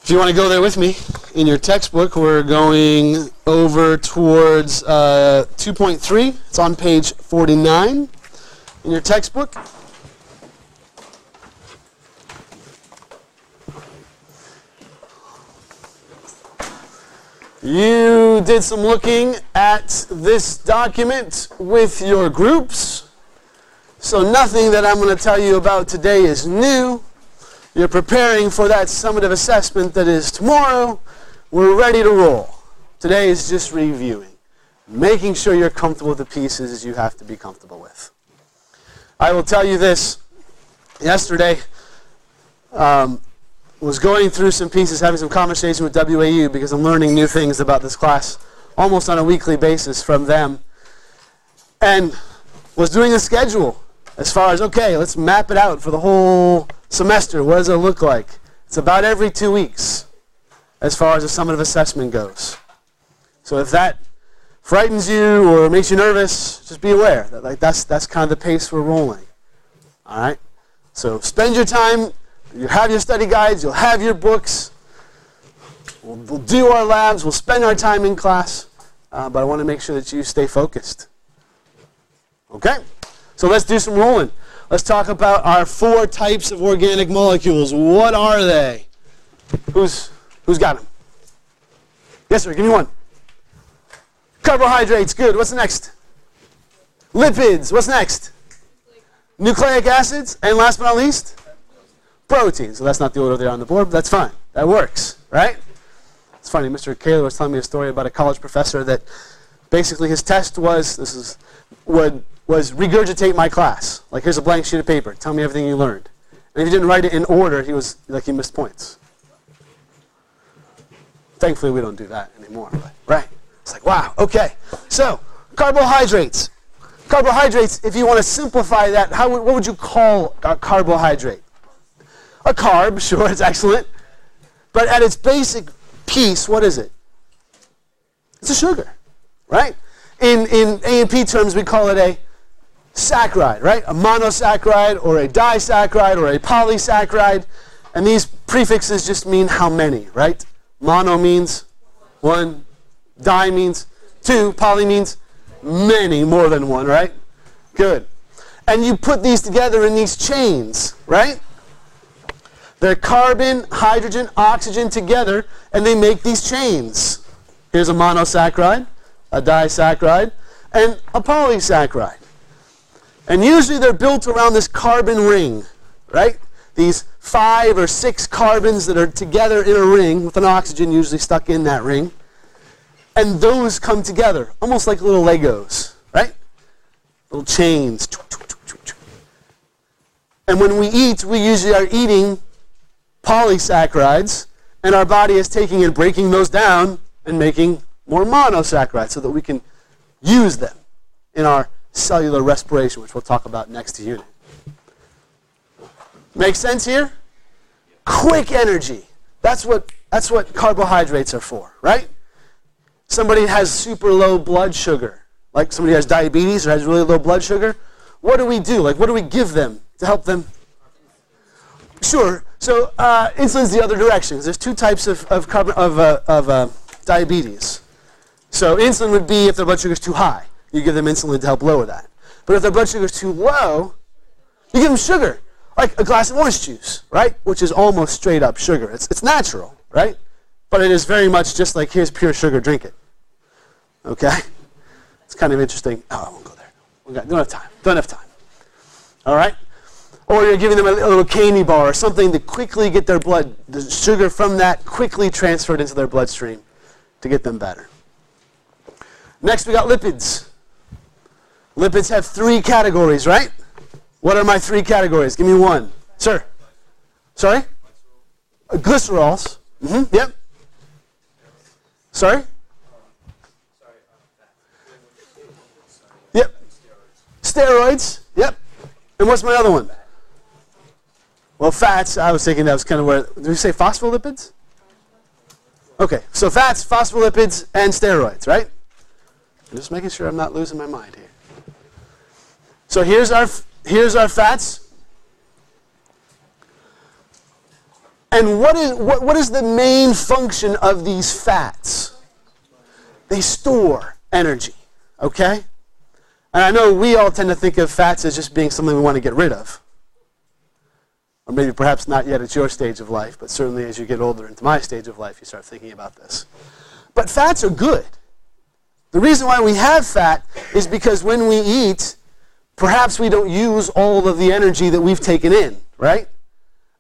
If you want to go there with me, in your textbook, we're going over towards 2.3. It's on page 49 in your textbook. You did some looking at this document with your groups, so nothing that I'm going to tell you about today is new. You're preparing for that summative assessment that is tomorrow. We're ready to roll. Today is just reviewing, making sure you're comfortable with the pieces you have to be comfortable with. I will tell you this. Yesterday, was going through some pieces, having some conversation with WAU because I'm learning new things about this class almost on a weekly basis from them. And was doing a schedule as far as, okay, let's map it out for the whole semester. What does it look like? It's about every 2 weeks as far as the summative assessment goes. So if that frightens you or makes you nervous, just be aware that that's kind of the pace we're rolling. All right? So spend your time. You have your study guides. You'll have your books. We'll do our labs. We'll spend our time in class. But I want to make sure that you stay focused. Okay? So let's do some rolling. Let's talk about our 4 types of organic molecules. What are they? Who's got them? Yes, sir. Give me one. Carbohydrates. Good. What's next? Lipids. What's next? Nucleic acids. And last but not least? Proteins. So that's not the order there on the board, but that's fine. That works, right? It's funny. Mr. Kaler was telling me a story about a college professor that basically his test was, was regurgitate my class. Like, here's a blank sheet of paper. Tell me everything you learned. And if you didn't write it in order, he missed points. Thankfully, we don't do that anymore. But, right? It's like, wow, okay. So, carbohydrates. Carbohydrates, if you want to simplify that, what would you call a carbohydrate? A carb, sure, it's excellent. But at its basic piece, what is it? It's a sugar, right? In A&P terms, we call it a saccharide, right? A monosaccharide or a disaccharide or a polysaccharide. And these prefixes just mean how many, right? Mono means 1, di means 2, poly means many, more than 1, right? Good. And you put these together in these chains, right? They're carbon, hydrogen, oxygen together, and they make these chains. Here's a monosaccharide, a disaccharide, and a polysaccharide. And usually they're built around this carbon ring, right? These 5 or 6 carbons that are together in a ring with an oxygen usually stuck in that ring. And those come together, almost like little Legos, right? Little chains. And when we eat, we usually are eating polysaccharides, and our body is taking and breaking those down and making more monosaccharides so that we can use them in our cellular respiration, which we'll talk about next unit. Make sense here? Quick energy. That's what carbohydrates are for, right? Somebody has super low blood sugar, like somebody has diabetes or has really low blood sugar. What do we do? Like, what do we give them to help them? Sure. So insulin's the other direction. There's 2 types of diabetes. So insulin would be if their blood sugar is too high. You give them insulin to help lower that. But if their blood sugar is too low, you give them sugar, like a glass of orange juice, right? Which is almost straight up sugar. It's natural, right? But it is very much just like, here's pure sugar, drink it. Okay? It's kind of interesting. Oh, I won't go there. Don't have time. Don't have time. All right? Or you're giving them a little candy bar or something to quickly get their blood, the sugar from that quickly transferred into their bloodstream to get them better. Next, we got lipids. Lipids have 3 categories, right? What are my 3 categories? Give me one. Sir? Sorry? Glycerols. Mm-hmm. Yep. Sorry? Yep. Steroids. Yep. And what's my other one? Well, fats, I was thinking that was kind of where, did we say phospholipids? Okay, so fats, phospholipids, and steroids, right? I'm just making sure I'm not losing my mind here. So here's our fats. And what is the main function of these fats? They store energy, okay? And I know we all tend to think of fats as just being something we want to get rid of. Or maybe perhaps not yet at your stage of life, but certainly as you get older into my stage of life, you start thinking about this. But fats are good. The reason why we have fat is because when we eat, perhaps we don't use all of the energy that we've taken in, right?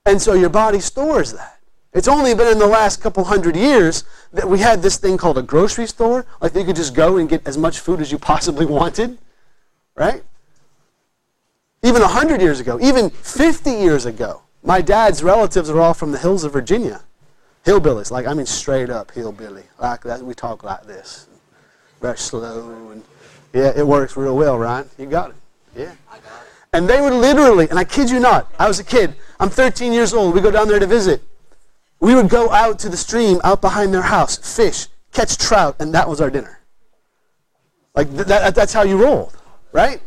And so your body stores that. It's only been in the last couple hundred years that we had this thing called a grocery store. Like you could just go and get as much food as you possibly wanted, right? Even 100 years ago, even 50 years ago, my dad's relatives are all from the hills of Virginia. Hillbillies, like, I mean straight up hillbilly. Like that, we talk like this. Very slow. And yeah, it works real well, Ryan. You got it. Yeah. I got it. And they would literally, and I kid you not, I was a kid. I'm 13 years old. We go down there to visit. We would go out to the stream out behind their house, fish, catch trout, and that was our dinner. Like, that's how you rolled, right?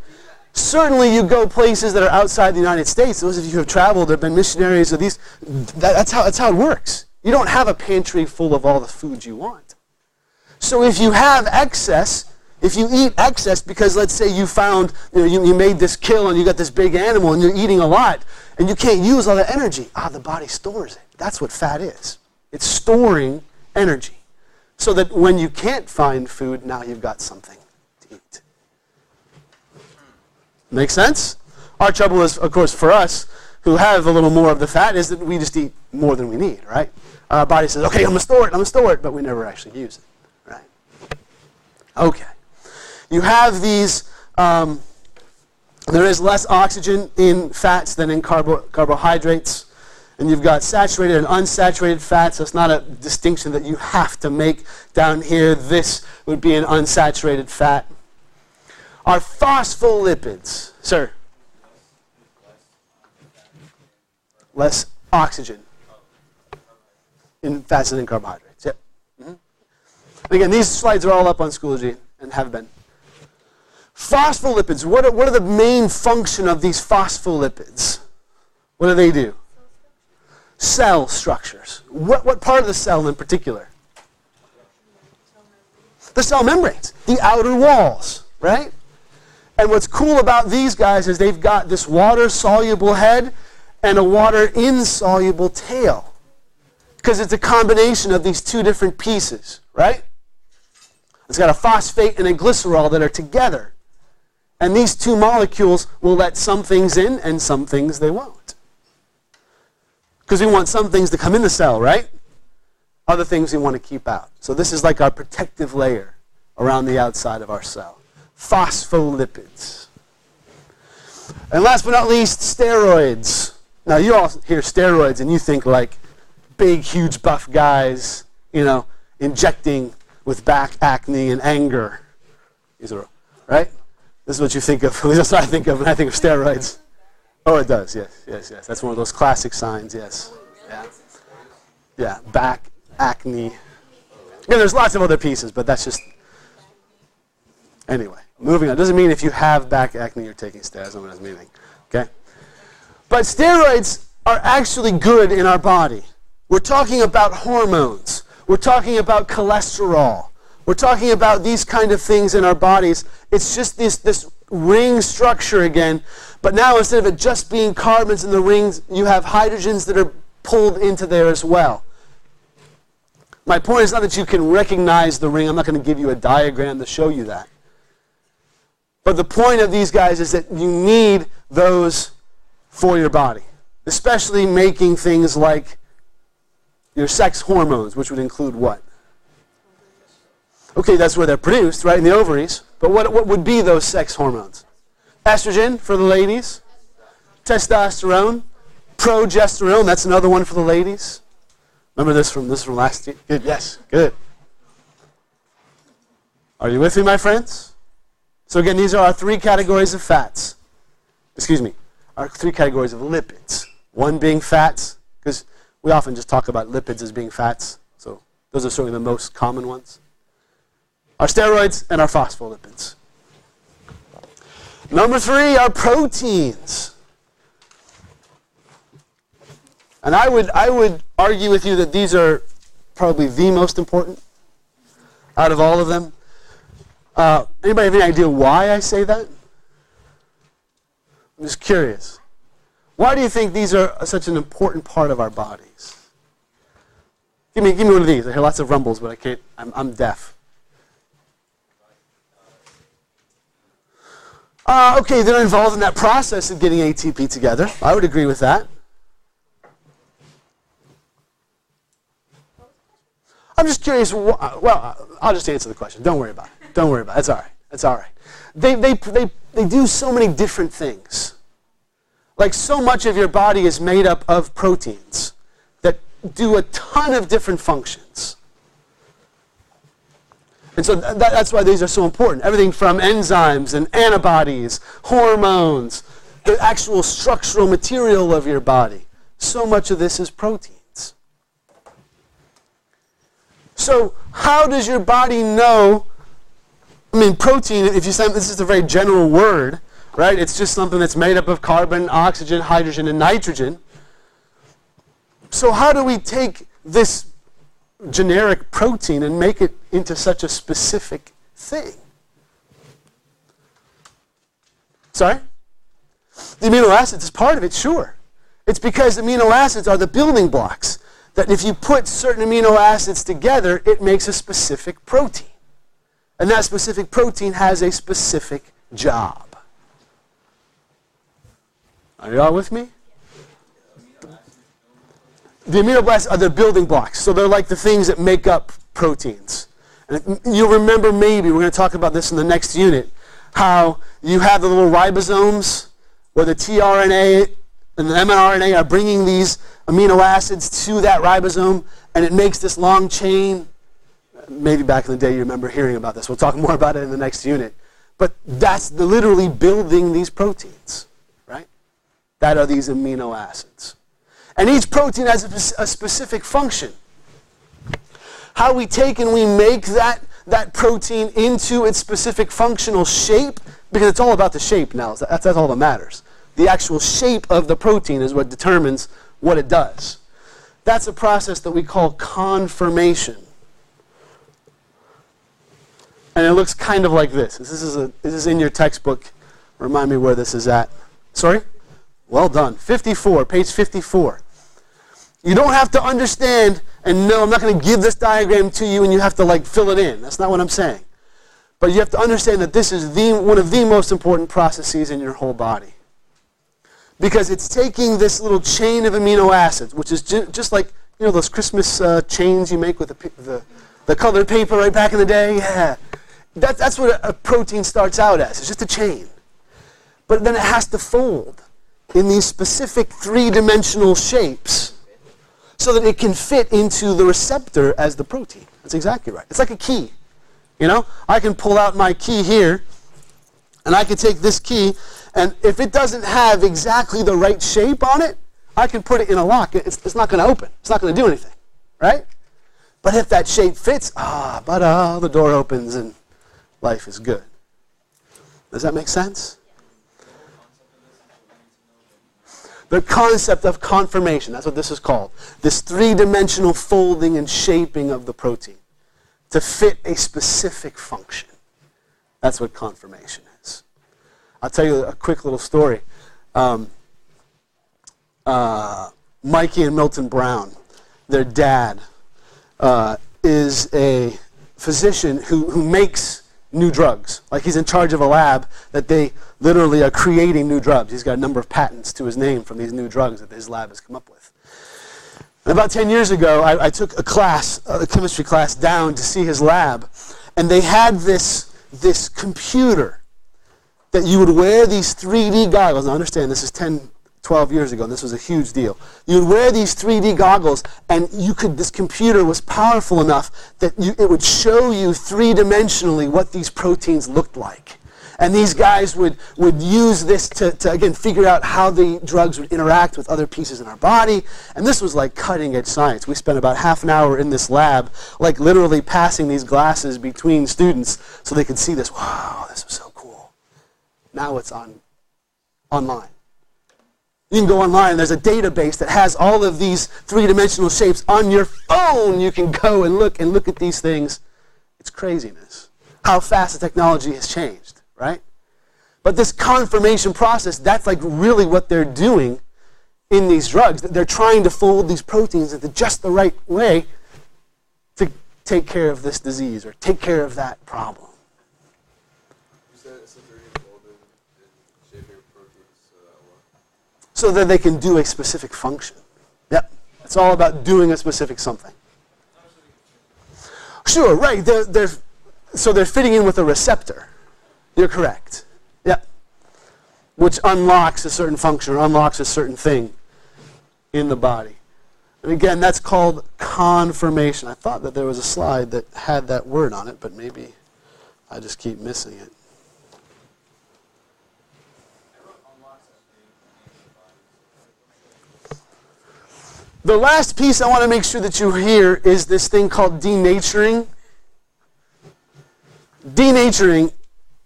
Certainly you go places that are outside the United States. Those of you who have traveled, have been missionaries of these, that's how it works. You don't have a pantry full of all the food you want. So if you have excess, if you eat excess because let's say you found, you made this kill and you got this big animal and you're eating a lot and you can't use all that energy, the body stores it. That's what fat is. It's storing energy so that when you can't find food, now you've got something to eat. Make sense? Our trouble is, of course, for us who have a little more of the fat is that we just eat more than we need, right? Our body says, okay, I'm going to store it, but we never actually use it, right? Okay. You have these, there is less oxygen in fats than in carbohydrates. And you've got saturated and unsaturated fats. So it's not a distinction that you have to make down here. This would be an unsaturated fat. Are phospholipids, sir? Less oxygen in fats than in carbohydrates. Yep. Mm-hmm. Again, these slides are all up on Schoology and have been. Phospholipids, what are the main function of these phospholipids? What do they do? Cell structures. What part of the cell in particular? The cell membranes, the outer walls, right? And what's cool about these guys is they've got this water-soluble head and a water-insoluble tail. Because it's a combination of these two different pieces, right? It's got a phosphate and a glycerol that are together. And these two molecules will let some things in and some things they won't. Because we want some things to come in the cell, right? Other things we want to keep out. So this is like our protective layer around the outside of our cell. Phospholipids. And last but not least, steroids. Now you all hear steroids and you think like big, huge, buff guys, injecting with back acne and anger. These are, right? This is what you think of. At least that's what I think of when I think of steroids. Oh, it does. Yes. That's one of those classic signs. Yes. Yeah. Back acne. Again, there's lots of other pieces, but that's just. Anyway, moving on. Doesn't mean if you have back acne you're taking steroids. That's not what it's meaning. Okay. But steroids are actually good in our body. We're talking about hormones. We're talking about cholesterol. We're talking about these kind of things in our bodies. It's just this ring structure again. But now instead of it just being carbons in the rings, you have hydrogens that are pulled into there as well. My point is not that you can recognize the ring. I'm not going to give you a diagram to show you that. But the point of these guys is that you need those for your body. Especially making things like your sex hormones, which would include what? Okay, that's where they're produced, right, in the ovaries. But what would be those sex hormones? Estrogen for the ladies. Testosterone. Progesterone, that's another one for the ladies. Remember this from last year? Good, yes, good. Are you with me, my friends? So again, these are our three categories of fats. Our three categories of lipids. One being fats, because we often just talk about lipids as being fats. So those are certainly the most common ones. Our steroids and our phospholipids. Number 3 are proteins. And I would argue with you that these are probably the most important out of all of them. Anybody have any idea why I say that? I'm just curious. Why do you think these are such an important part of our bodies? Give me one of these. I hear lots of rumbles, but I can't. I'm deaf. Okay, they're involved in that process of getting ATP together. I would agree with that. I'm just curious. Well, I'll just answer the question. Don't worry about it. Don't worry about it. It's all right. It's all right. They do so many different things. Like, so much of your body is made up of proteins that do a ton of different functions. And so that's why these are so important. Everything from enzymes and antibodies, hormones, the actual structural material of your body. So much of this is proteins. So how does your body know? I mean, protein, if you say this is a very general word, right? It's just something that's made up of carbon, oxygen, hydrogen, and nitrogen. So how do we take this generic protein and make it into such a specific thing? Sorry? The amino acids is part of it, sure. It's because amino acids are the building blocks. That if you put certain amino acids together, it makes a specific protein. And that specific protein has a specific job. Are you all with me? The amino acids are the building blocks. So they're like the things that make up proteins. And you'll remember, maybe, we're going to talk about this in the next unit, how you have the little ribosomes where the tRNA and the mRNA are bringing these amino acids to that ribosome, and it makes this long chain. Maybe back in the day you remember hearing about this. We'll talk more about it in the next unit. But that's literally building these proteins, right? That are these amino acids. And each protein has a specific function. How we take and we make that protein into its specific functional shape, because it's all about the shape now. That's all that matters. The actual shape of the protein is what determines what it does. That's a process that we call conformation. And it looks kind of like this. This is in your textbook. Remind me where this is at. Sorry? Well done. 54, page 54. You don't have to understand, and no, I'm not going to give this diagram to you and you have to like fill it in. That's not what I'm saying. But you have to understand that this is one of the most important processes in your whole body. Because it's taking this little chain of amino acids, which is just like, you know, those Christmas chains you make with the colored paper right back in the day? Yeah. That's what a protein starts out as. It's just a chain. But then it has to fold in these specific three-dimensional shapes so that it can fit into the receptor as the protein. That's exactly right. It's like a key. You know, I can pull out my key here, and I can take this key, and if it doesn't have exactly the right shape on it, I can put it in a lock. It's not going to open. It's not going to do anything, right? But if that shape fits, the door opens and life is good. Does that make sense? The concept of conformation, that's what this is called. This three-dimensional folding and shaping of the protein to fit a specific function. That's what conformation is. I'll tell you a quick little story. Mikey and Milton Brown, their dad, is a physician who makes new drugs. Like, he's in charge of a lab that they literally are creating new drugs. He's got a number of patents to his name from these new drugs that his lab has come up with. And about 10 years ago, I took a chemistry class down to see his lab, and they had this computer that you would wear these 3D goggles. Now understand, this is 10, 12 years ago, and this was a huge deal. You would wear these 3D goggles, and this computer was powerful enough that it would show you three-dimensionally what these proteins looked like. And these guys would use this to again, figure out how the drugs would interact with other pieces in our body. And this was like cutting-edge science. We spent about half an hour in this lab, like literally passing these glasses between students so they could see this. Wow, this was so cool. Now it's online. You can go online, there's a database that has all of these three-dimensional shapes. On your phone, you can go and look at these things. It's craziness. How fast the technology has changed, right? But this conformation process, that's like really what they're doing in these drugs. They're trying to fold these proteins into just the right way to take care of this disease or take care of that problem. So that they can do a specific function. Yep. It's all about doing a specific something. Sure, right. So they're fitting in with a receptor. You're correct. Yep. Which unlocks a certain function or unlocks a certain thing in the body. And again, that's called conformation. I thought that there was a slide that had that word on it, but maybe I just keep missing it. The last piece I want to make sure that you hear is this thing called denaturing. Denaturing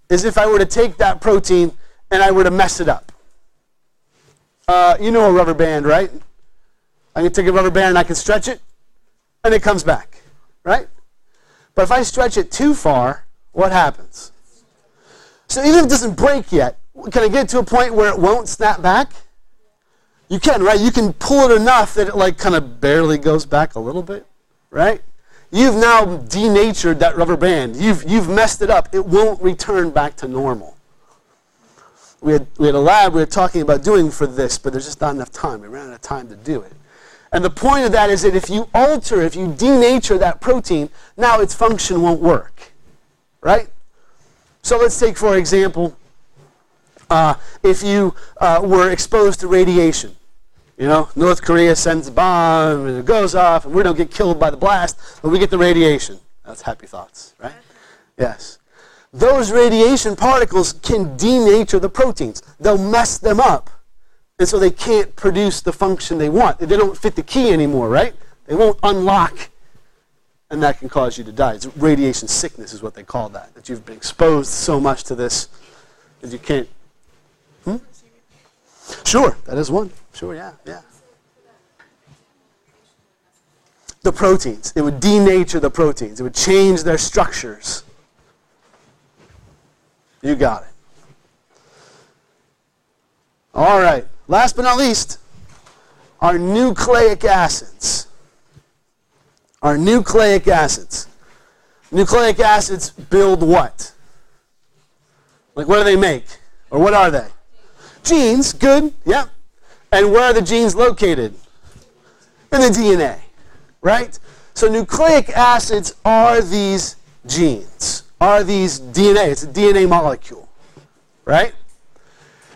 is if I were to take that protein and I were to mess it up. You know a rubber band, right? I can take a rubber band and I can stretch it, and it comes back, right? But if I stretch it too far, what happens? So even if it doesn't break yet, can I get to a point where it won't snap back? You can, right? You can pull it enough that it like kind of barely goes back a little bit, right? You've now denatured that rubber band. You've messed it up. It won't return back to normal. We had a lab we were talking about doing for this, but there's just not enough time. We ran out of time to do it. And the point of that is that if you denature that protein, now its function won't work, right? So let's take, for example, if you were exposed to radiation. You know, North Korea sends a bomb, and it goes off, and we don't get killed by the blast, but we get the radiation. That's happy thoughts, right? Yes. Those radiation particles can denature the proteins. They'll mess them up, and so they can't produce the function they want. They don't fit the key anymore, right? They won't unlock, and that can cause you to die. It's radiation sickness is what they call that you've been exposed so much to this that you can't. Sure, that is one. Sure, yeah. The proteins. It would denature the proteins. It would change their structures. You got it. All right. Last but not least, our nucleic acids. Our nucleic acids. Nucleic acids build what? Like, what do they make? Or what are they? Genes, good, yep. And where are the genes located? In the DNA, right? So nucleic acids are these genes, are these DNA. It's a DNA molecule, right?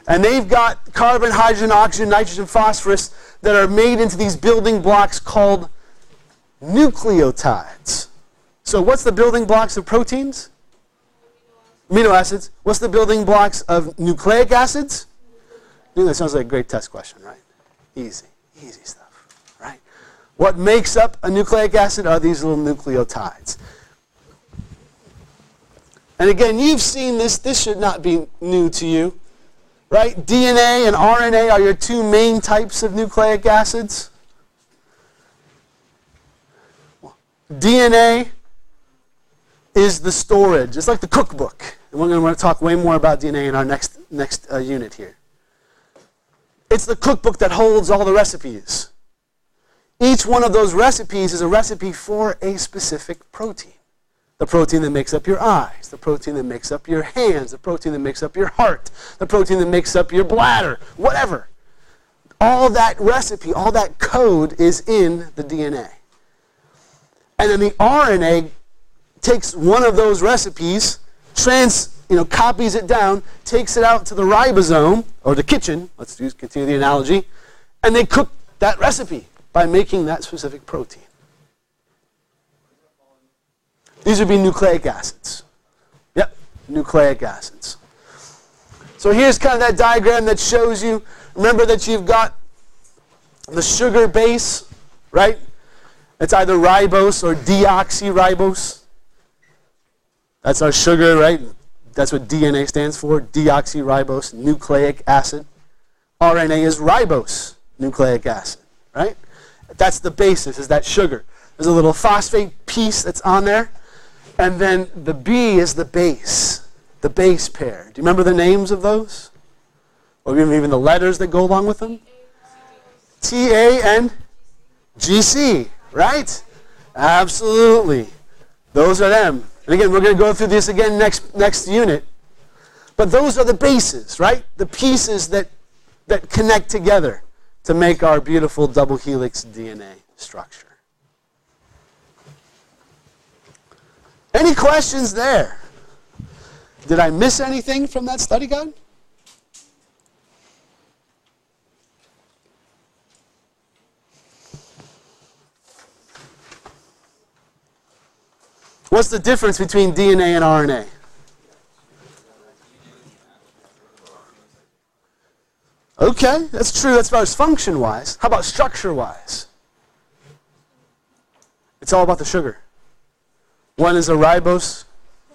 And they've got carbon, hydrogen, oxygen, nitrogen, phosphorus that are made into these building blocks called nucleotides. So what's the building blocks of proteins? Amino acids. What's the building blocks of nucleic acids? That sounds like a great test question, right? Easy stuff, right? What makes up a nucleic acid are these little nucleotides. And again, you've seen this. This should not be new to you, right? DNA and RNA are your two main types of nucleic acids. DNA is the storage. It's like the cookbook. And we're going to talk way more about DNA in our next unit here. It's the cookbook that holds all the recipes. Each one of those recipes is a recipe for a specific protein. The protein that makes up your eyes, the protein that makes up your hands, the protein that makes up your heart, the protein that makes up your bladder, whatever. All that recipe, all that code is in the DNA. And then the RNA takes one of those recipes, copies it down, takes it out to the ribosome, or the kitchen, let's continue the analogy, and they cook that recipe by making that specific protein. These would be nucleic acids. Yep, nucleic acids. So here's kind of that diagram that shows you, remember that you've got the sugar base, right? It's either ribose or deoxyribose. That's our sugar, right? That's what DNA stands for, deoxyribose nucleic acid. RNA is ribose nucleic acid, right? That's the basis, is that sugar. There's a little phosphate piece that's on there, and then the B is the base pair. Do you remember the names of those? Or even the letters that go along with them? TA and GC, right? Absolutely. Those are them. And again, we're going to go through this again next unit. But those are the bases, right? The pieces that connect together to make our beautiful double helix DNA structure. Any questions there? Did I miss anything from that study guide? What's the difference between DNA and RNA? Okay, that's true as far as function-wise. How about structure-wise? It's all about the sugar. One is a ribose,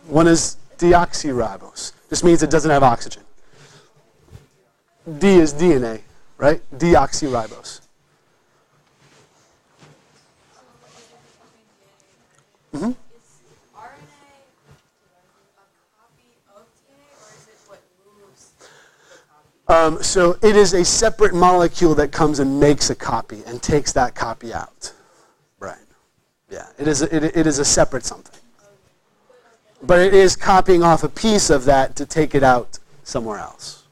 one is deoxyribose. This means it doesn't have oxygen. D is DNA, right? Deoxyribose. Mm-hmm. So it is a separate molecule that comes and makes a copy and takes that copy out. Right. Yeah, it is a separate something. But it is copying off a piece of that to take it out somewhere else.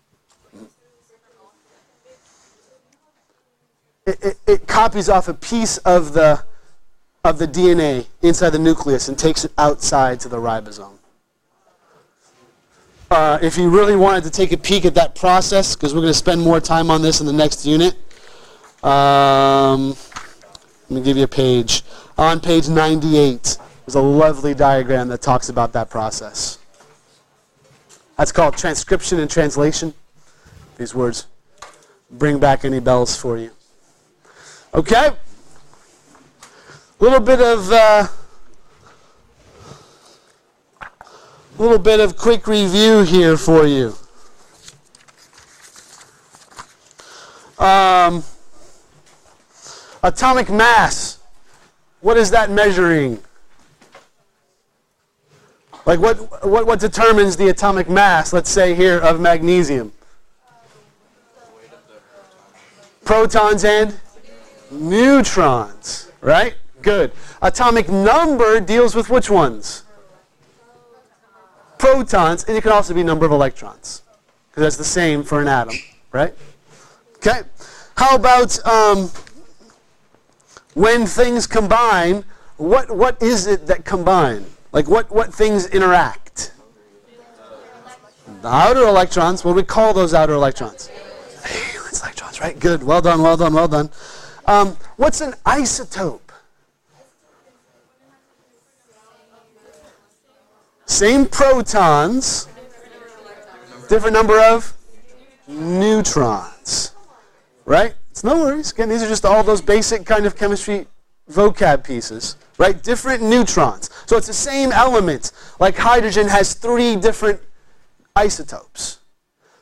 It copies off a piece of the DNA inside the nucleus and takes it outside to the ribosome. If you really wanted to take a peek at that process, because we're going to spend more time on this in the next unit, let me give you a page. On page 98, there's a lovely diagram that talks about that process. That's called transcription and translation. These words bring back any bells for you. Okay? A little bit of quick review here for you. Atomic mass. What is that measuring? Like what determines the atomic mass, let's say here, of magnesium? Protons and neutrons, right? Good. Atomic number deals with which ones? Protons, and it can also be number of electrons, because that's the same for an atom, right? Okay. How about when things combine? What is it that combine? Like what things interact? The outer electrons. What do we call those outer electrons? Valence electrons, right? Good. Well done. Well done. Well done. What's an isotope? Same protons, different number of neutrons, right? It's no worries. Again, these are just all those basic kind of chemistry vocab pieces, right? Different neutrons. So it's the same element. Like hydrogen has 3 different isotopes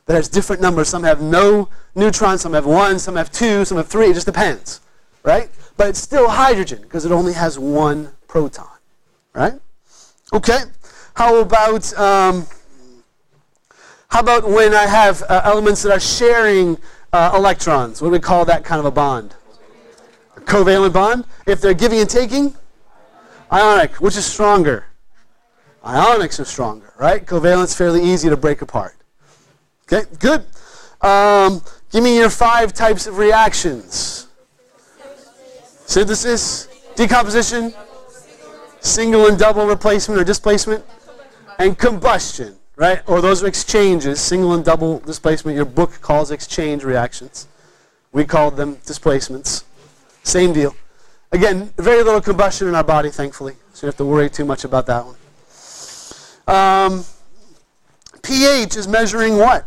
that has different numbers. Some have no neutrons, some have 1, some have 2, some have 3. It just depends, right? But it's still hydrogen because it only has 1 proton, right? Okay. How about when I have elements that are sharing electrons? What do we call that kind of a bond? A covalent bond. If they're giving and taking, ionic. Which is stronger? Ionics are stronger, right? Covalent's fairly easy to break apart. Okay, good. Give me your 5 types of reactions. Synthesis, decomposition, single and double replacement or displacement, and combustion, right? Or those are exchanges, single and double displacement. Your book calls exchange reactions. We call them displacements. Same deal. Again, very little combustion in our body, thankfully, so you don't have to worry too much about that one. pH is measuring what?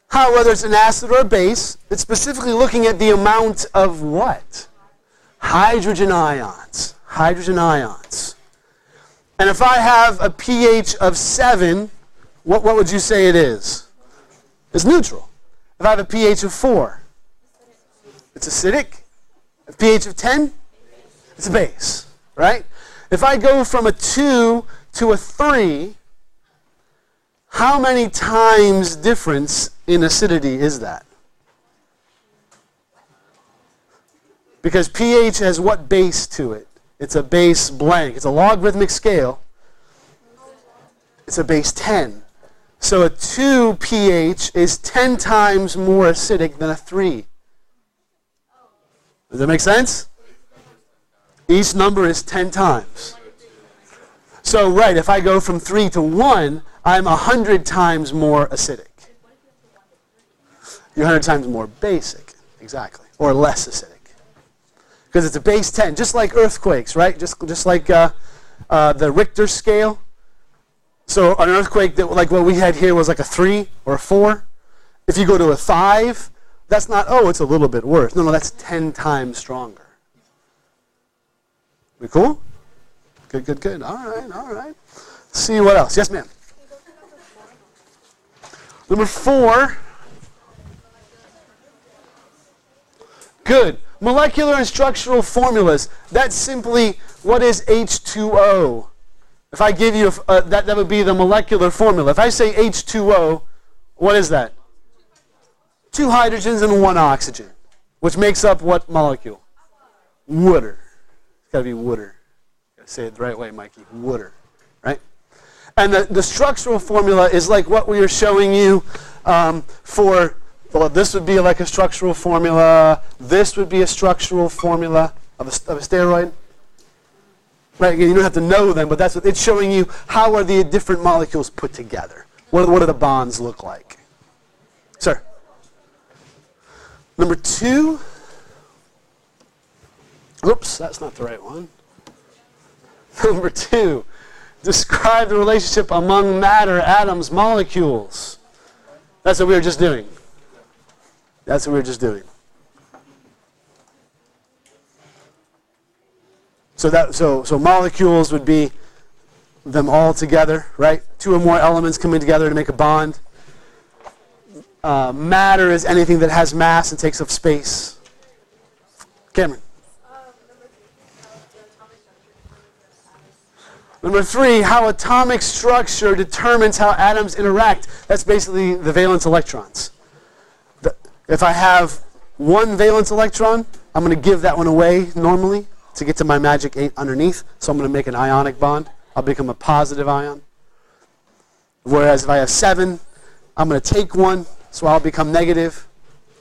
How, whether it's an acid or a base, it's specifically looking at the amount of what? Hydrogen ions. Hydrogen ions. And if I have a pH of 7, what would you say it is? It's neutral. If I have a pH of 4, it's acidic. A pH of 10, it's a base, right? If I go from a 2 to a 3, how many times difference in acidity is that? Because pH has what base to it? It's a base blank. It's a logarithmic scale. It's a base 10. So a 2 pH is 10 times more acidic than a 3. Does that make sense? Each number is 10 times. So, right, if I go from 3 to 1, I'm 100 times more acidic. You're 100 times more basic, exactly, or less acidic. Because it's a base 10, just like earthquakes, right? Just like the Richter scale. So an earthquake, that, like what we had here, was like a 3 or a 4. If you go to a 5, that's not, oh, it's a little bit worse. No, that's 10 times stronger. We cool? Good. All right. Let's see what else. Yes, ma'am. Number 4. Good. Molecular and structural formulas. That's simply, what is H2O? If I give you, that would be the molecular formula. If I say H2O, what is that? 2 hydrogens and 1 oxygen, which makes up what molecule? Water. It's got to be water. Got to say it the right way, Mikey. Water, right? And the structural formula is like what we are showing you for, well, this would be like a structural formula. This would be a structural formula of a steroid. Right, again, you don't have to know them, but that's what it's showing you. How are the different molecules put together? What do the bonds look like? Sir? Number 2. Oops, that's not the right one. Number 2. Describe the relationship among matter, atoms, molecules. That's what we were just doing. So molecules would be them all together, right? 2 or more elements coming together to make a bond. Matter is anything that has mass and takes up space. Cameron. Number 3, how atomic structure determines how atoms interact. That's basically the valence electrons. If I have 1 valence electron, I'm going to give that one away normally to get to my magic 8 underneath. So I'm going to make an ionic bond. I'll become a positive ion. Whereas if I have 7, I'm going to take 1, so I'll become negative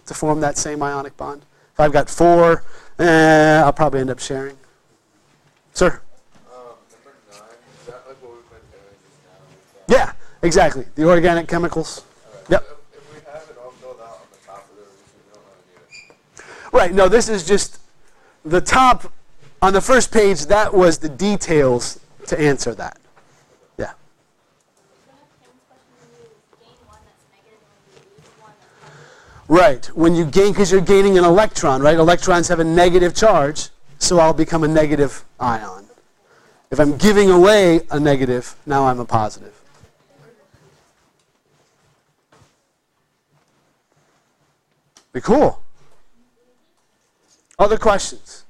to form that same ionic bond. If I've got 4, I'll probably end up sharing. Sir? Number 9, is that like what we've been doing just now? Yeah, exactly. The organic chemicals. Right. Yep. So if we have it all filled out on the top of the resolution, we don't really need it. Right, no, this is just the top. On the first page, that was the details to answer that. Yeah. Right, when you gain, because you're gaining an electron, right? Electrons have a negative charge, so I'll become a negative ion. If I'm giving away a negative, now I'm a positive. Be cool. Other questions?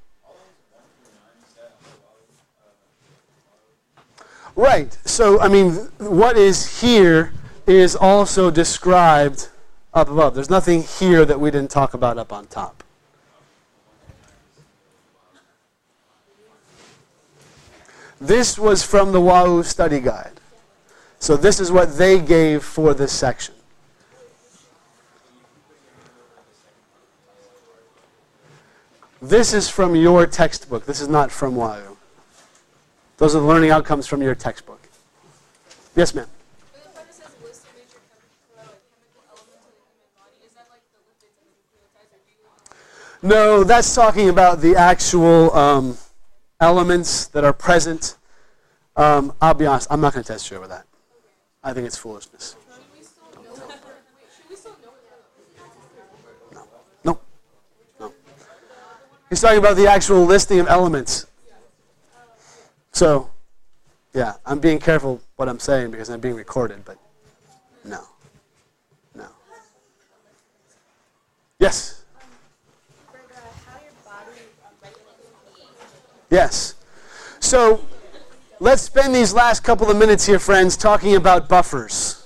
Right. So, I mean, what is here is also described up above. There's nothing here that we didn't talk about up on top. This was from the Wahoo study guide. So this is what they gave for this section. This is from your textbook. This is not from Wahoo. Those are the learning outcomes from your textbook. Yes, ma'am? No, that's talking about the actual elements that are present. I'll be honest, I'm not going to test you over that. I think it's foolishness. No. He's talking about the actual listing of elements. So, yeah, I'm being careful what I'm saying because I'm being recorded, but no. Yes. For how your body regulates pH. Yes. So let's spend these last couple of minutes here, friends, talking about buffers.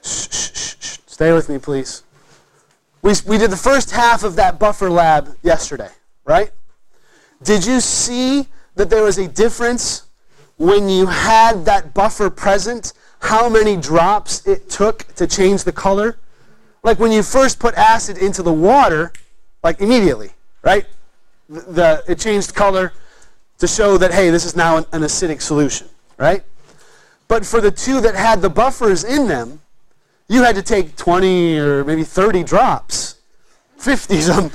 Shh, shh, shh, shh. Stay with me, please. We did the first half of that buffer lab yesterday, right? Did you see that there was a difference when you had that buffer present, how many drops it took to change the color? Like when you first put acid into the water, like immediately, right? It changed color to show that, hey, this is now an acidic solution, right? But for the two that had the buffers in them, you had to take 20 or maybe 30 drops, 50 of them,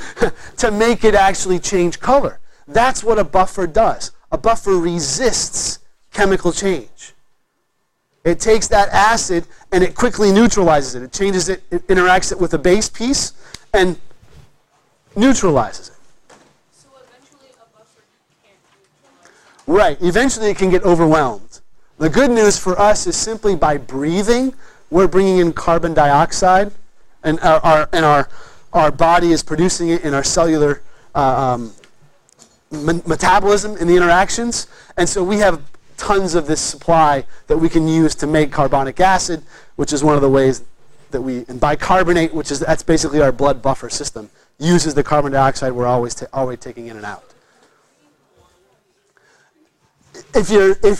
to make it actually change color. That's what a buffer does. A buffer resists chemical change. It takes that acid and it quickly neutralizes it. It changes it, it interacts it with a base piece and neutralizes it. So eventually a buffer can't neutralize. Right. Eventually it can get overwhelmed. The good news for us is simply by breathing, we're bringing in carbon dioxide, and our body is producing it in our cellular metabolism in the interactions. And so we have tons of this supply that we can use to make carbonic acid, which is one of the ways that and bicarbonate, that's basically our blood buffer system, uses the carbon dioxide we're always taking in and out. If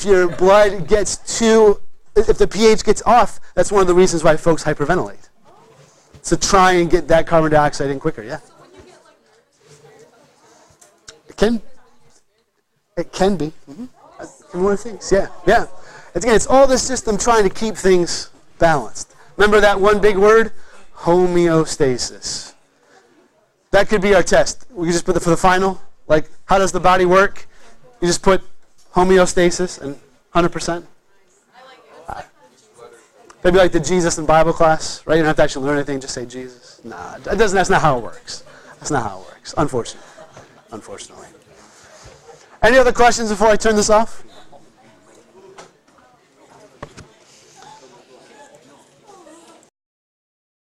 your blood gets if the pH gets off, that's one of the reasons why folks hyperventilate. To try and get that carbon dioxide in quicker, yeah. So when you get like nervous or scared about It can be. Mm-hmm. One of the things, yeah. It's all this system trying to keep things balanced. Remember that one big word? Homeostasis. That could be our test. We could just put for the final, like, how does the body work? You just put homeostasis and 100%. Maybe like the Jesus in Bible class, right? You don't have to actually learn anything, just say Jesus. Nah, that's not how it works. That's not how it works, unfortunately. Any other questions before I turn this off?